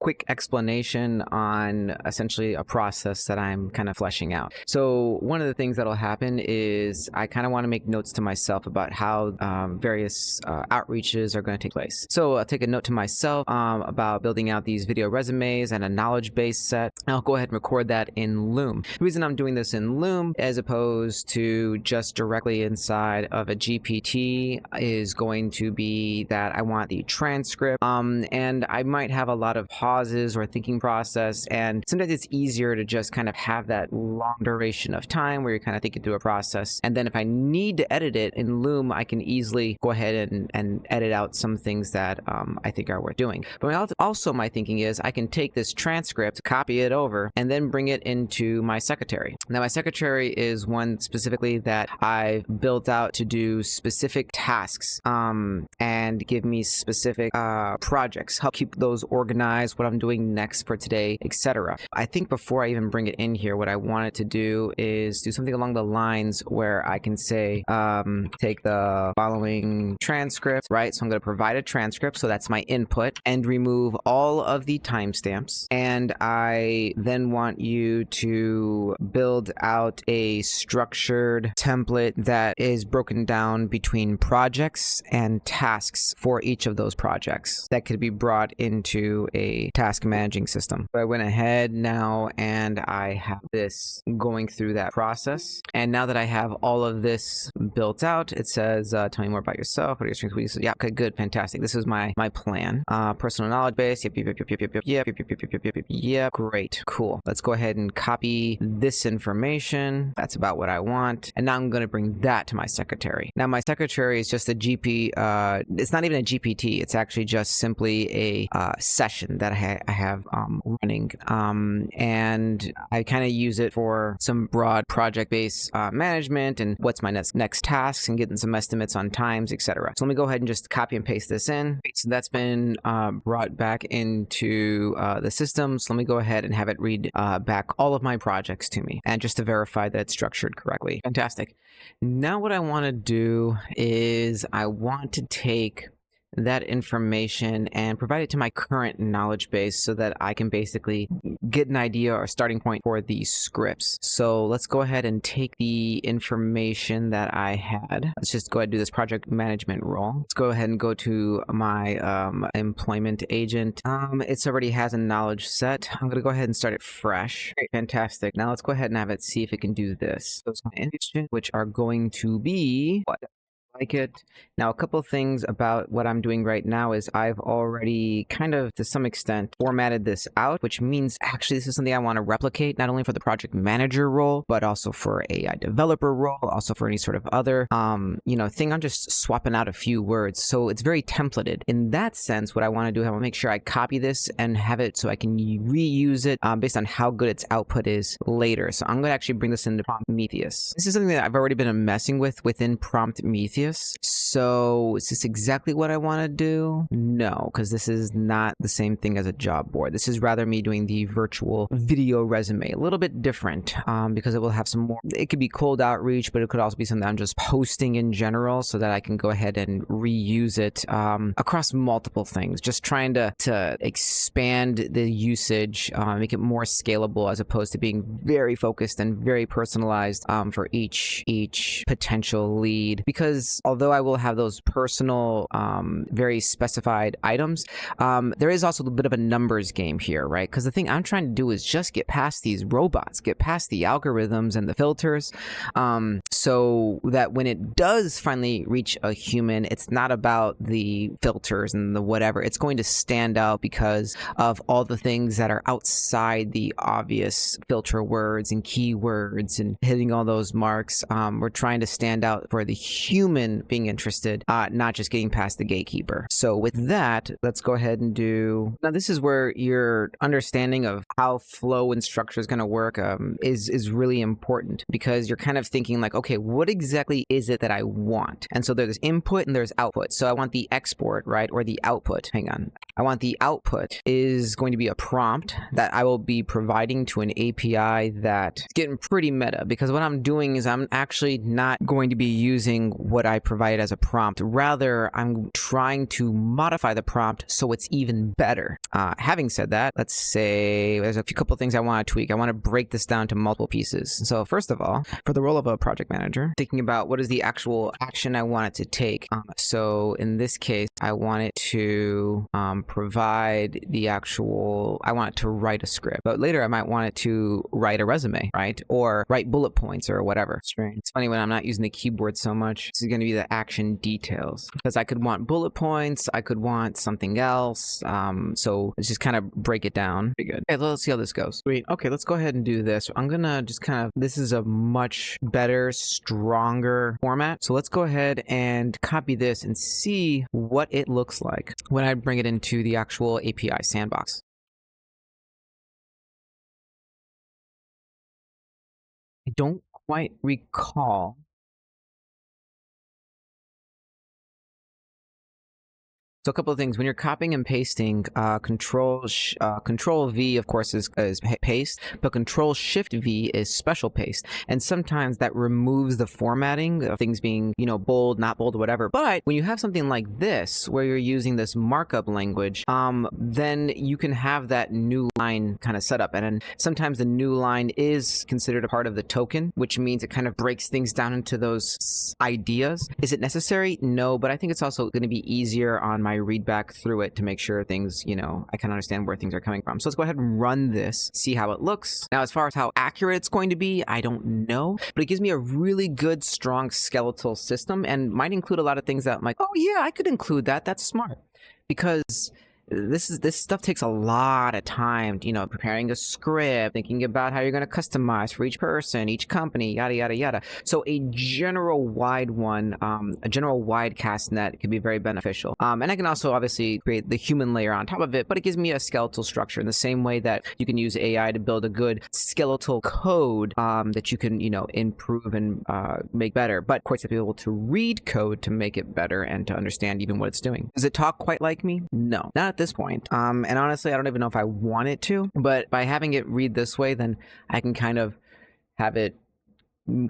quick explanation on essentially a process that I'm kind of fleshing out. So one of the things that'll happen is I kind of want to make notes to myself about how various outreaches are going to take place. So I'll take a note to myself about building out these video resumes and a knowledge base set. I'll go ahead and record that in Loom. The reason I'm doing this in Loom as opposed to just directly inside of a GPT is going to be that I want the transcript and I might have a lot of pauses or thinking process, and sometimes it's easier to just kind of have that long duration of time where you're kind of thinking through a process, and then if I need to edit it in Loom, I can easily go ahead and edit out some things that I think are worth doing. But also my thinking is I can take this transcript, copy it over, and then bring it into my secretary. Now my secretary is one specifically that I've built out to do specific tasks and give me specific projects, help keep those organized, what I'm doing next for today, etc. I think before I even bring it in here, what I wanted to do is do something along the lines where I can say, take the following transcript, right? So I'm going to provide a transcript, so that's my input, and remove all of the timestamps. And I then want you to build out a structured template that is broken down between projects and tasks for each of those projects that could be brought into a task managing system. So I went ahead now and I have this going through that process. And now that I have all of this built out, it says, tell me more about yourself. What are your strengths, weaknesses? Yeah, okay, good, fantastic. This is my plan. Personal knowledge base. Yep, great, cool. Let's go ahead and copy this information. That's about what I want. And now I'm going to bring that to my secretary. Now my secretary is just a GP. It's not even a GPT. It's actually just simply a session that I have running. And I kind of use it for some broad project-based management and what's my next tasks and getting some estimates on times, etc. So let me go ahead and just copy and paste this in. So that's been brought back into the system. So let me go ahead and have it read back all of my projects to me, and just to verify that it's structured correctly. Fantastic. Now what I want to do is I want to take that information and provide it to my current knowledge base so that I can basically get an idea or starting point for these scripts. So let's go ahead and take the information that I had. Let's just go ahead and do this project management role. Let's go ahead and go to my employment agent. It already has a knowledge set. I'm going to go ahead and start it fresh. Great, fantastic. Now let's go ahead and have it see if it can do this. Those my industry, which are going to be what? Like it. Now, a couple things about what I'm doing right now is I've already kind of, to some extent, formatted this out, which means actually this is something I want to replicate, not only for the project manager role, but also for AI developer role, also for any sort of other, thing. I'm just swapping out a few words. So it's very templated. In that sense, what I want to do, I want to make sure I copy this and have it so I can reuse it based on how good its output is later. So I'm going to actually bring this into Prometheus. This is something that I've already been messing with within Prometheus. So is this exactly what I want to do? No, because this is not the same thing as a job board. This is rather me doing the virtual video resume, a little bit different because it will have some more, it could be cold outreach, but it could also be something I'm just posting in general so that I can go ahead and reuse it across multiple things, just trying to expand the usage, make it more scalable as opposed to being very focused and very personalized for each potential lead. Because although I will have those personal, very specified items, there is also a bit of a numbers game here, right? Because the thing I'm trying to do is just get past these robots, get past the algorithms and the filters, so that when it does finally reach a human, it's not about the filters and the whatever. It's going to stand out because of all the things that are outside the obvious filter words and keywords and hitting all those marks. We're trying to stand out for the human being interested, not just getting past the gatekeeper. So with that, let's go ahead and do, now this is where your understanding of how flow and structure is going to work is really important, because you're kind of thinking like, okay, what exactly is it that I want? And so there's input and there's output. So I want the export, right? Or the output. Hang on. I want the output is going to be a prompt that I will be providing to an API that's getting pretty meta, because what I'm doing is I'm actually not going to be using what I I provide as a prompt. Rather, I'm trying to modify the prompt so it's even better. Having said that, let's say there's a couple things I want to tweak. I want to break this down to multiple pieces. So first of all, for the role of a project manager, thinking about what is the actual action I want it to take. So in this case, I want it to provide the actual, I want it to write a script, but later I might want it to write a resume, right? Or write bullet points or whatever. It's funny when I'm not using the keyboard so much. This is going to be the action details, because I could want bullet points, I could want something else. So let's just kind of break it down. Pretty good. Okay, let's see how this goes. Sweet. Okay, let's go ahead and do this. I'm gonna just kind of, this is a much better, stronger format. So let's go ahead and copy this and see what it looks like when I bring it into the actual API sandbox. I don't quite recall. So a couple of things. When you're copying and pasting, Control V, of course, is paste, but Control Shift V is special paste. And sometimes that removes the formatting of things being, bold, not bold, whatever. But when you have something like this, where you're using this markup language, then you can have that new line kind of set up. And then sometimes the new line is considered a part of the token, which means it kind of breaks things down into those ideas. Is it necessary? No, but I think it's also going to be easier on my read back through it to make sure things, I can understand where things are coming from. So let's go ahead and run this, see how it looks. Now, as far as how accurate it's going to be, I don't know, but it gives me a really good, strong skeletal system and might include a lot of things that I'm like, oh yeah, I could include that. That's smart. Because this stuff takes a lot of time, preparing a script, thinking about how you're going to customize for each person, each company, yada, yada, yada. So a general wide one, a general wide cast net can be very beneficial. And I can also obviously create the human layer on top of it, but it gives me a skeletal structure in the same way that you can use AI to build a good skeletal code that you can, improve and make better. But of course, you have to be able to read code to make it better and to understand even what it's doing. Does it talk quite like me? No, not at this point. And honestly, I don't even know if I want it to, but by having it read this way, then I can kind of have it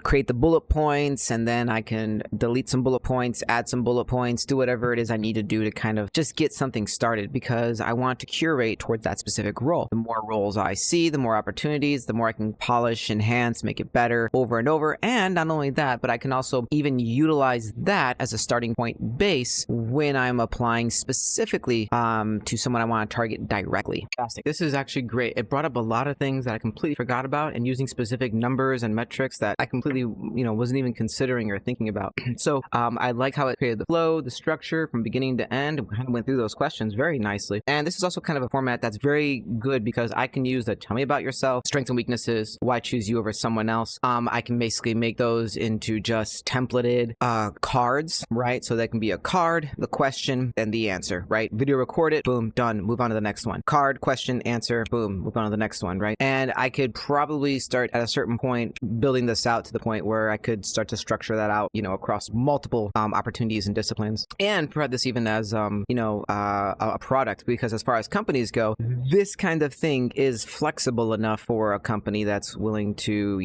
create the bullet points, and then I can delete some bullet points, add some bullet points, do whatever it is I need to do to kind of just get something started, because I want to curate towards that specific role. The more roles I see, the more opportunities, the more I can polish, enhance, make it better over and over. And not only that, but I can also even utilize that as a starting point base when I'm applying specifically to someone I want to target directly. Fantastic. This is actually great. It brought up a lot of things that I completely forgot about, and using specific numbers and metrics that I completely, wasn't even considering or thinking about. So I like how it created the flow, the structure from beginning to end. We kind of went through those questions very nicely. And this is also kind of a format that's very good because I can use the tell me about yourself, strengths and weaknesses, why choose you over someone else. I can basically make those into just templated cards, right? So that can be a card, the question, and the answer, right? Video recorded, boom, done, move on to the next one. Card, question, answer, boom, move on to the next one, right? And I could probably start at a certain point building this out to the point where I could start to structure that out, across multiple opportunities and disciplines, and provide this even as, a product, because as far as companies go, this kind of thing is flexible enough for a company that's willing to,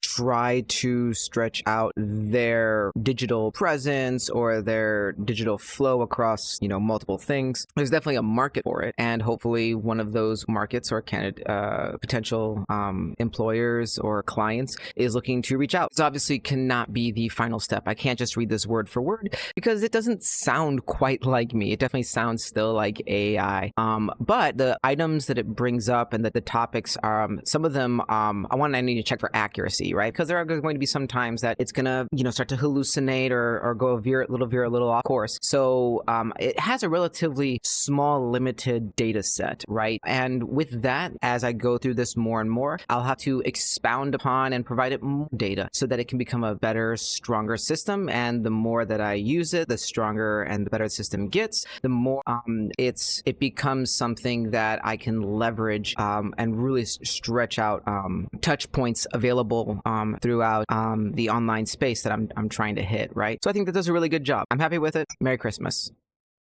try to stretch out their digital presence or their digital flow across, multiple things. There's definitely a market for it, and hopefully one of those markets or potential employers or clients is looking to reach out. This obviously cannot be the final step. I can't just read this word for word because it doesn't sound quite like me. It definitely sounds still like AI. But the items that it brings up and that the topics are, some of them, I need to check for accuracy, right? Because there are going to be some times that it's gonna, start to hallucinate or go veer a little off course. So it has a relatively small, limited data set, right? And with that, as I go through this more and more, I'll have to expound upon and provide it more data so that it can become a better, stronger system. And the more that I use it, the stronger and the better the system gets, the more it becomes something that I can leverage and really stretch out touch points available throughout the online space that I'm trying to hit, right? So I think that does a really good job. I'm happy with it. Merry Christmas.